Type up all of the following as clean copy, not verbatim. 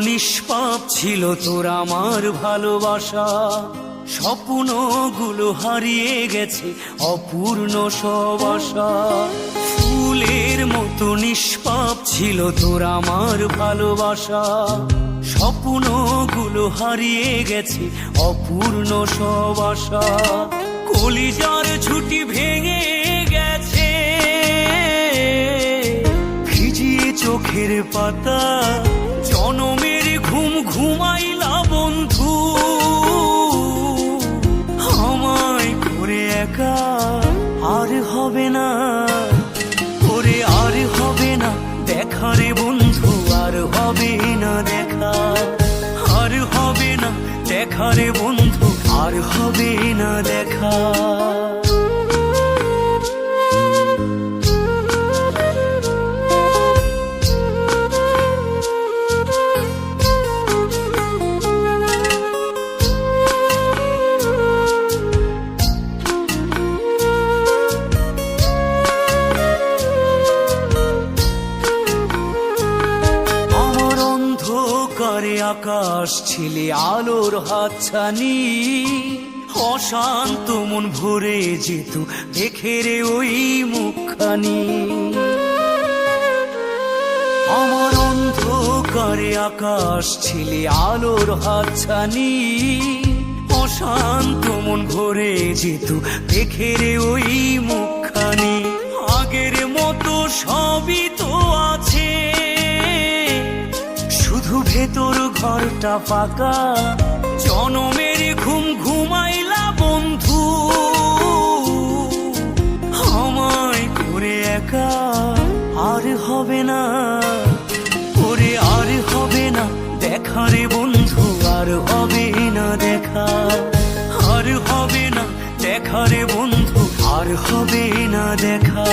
নিষ্পাপ ছিল তোর আমার ভালোবাসা, স্বপ্নগুলো হারিয়ে গেছে অপূর্ণ সব আশা। ফুলের মতো নিষ্পাপ ছিল তোর আমার ভালোবাসা, স্বপ্নগুলো হারিয়ে গেছে অপূর্ণ সব আশা। কলিজার ঝুঁটি ভেঙে গেছে, ভিজিয়ে চোখের পাতা, জনমের ঘুম ঘুমাইলা বন্ধু, আমায় করে একা। আর হবে না ওরে, আর হবে না দেখা রে বন্ধু, আর হবে না দেখা, আর হবে না দেখা রে বন্ধু, আর হবে না দেখা। আকাশ ছিলে আলোর হাতছানি, অশান্ত মন ভরে যেত দেখে রে ওই মুখখানি। আমার অন্ধকারে আকাশ ছিলে আলোর হাতছানি, অশান্ত মন ভরে যেত দেখে রে ওই মুখখানি। আগের মতো সবই তো আছে, শুধু ভেতর ঘরটা ফাঁকা, জনমের ঘুম ঘুমাইলা বন্ধু, আমায় করে একা। আর হবে না ওরে, আর হবে না দেখা রে বন্ধু, আর হবে না দেখা, আর হবে না দেখা রে বন্ধু, আর হবে না দেখা।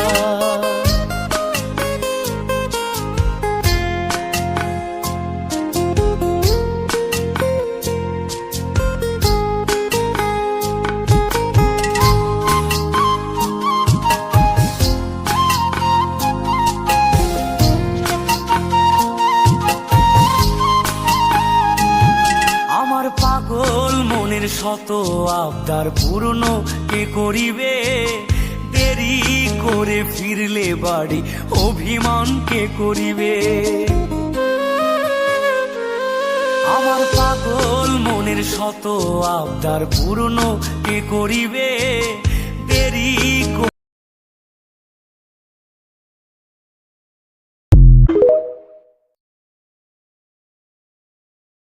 পাগল মনের শত আবদার পূর্ণ কে করিবে, দেরি করে ফিরলে বাড়ি অভিমান কে করিবে। আমার পাগল মনের শত আবদার পূর্ণ কে করিবে,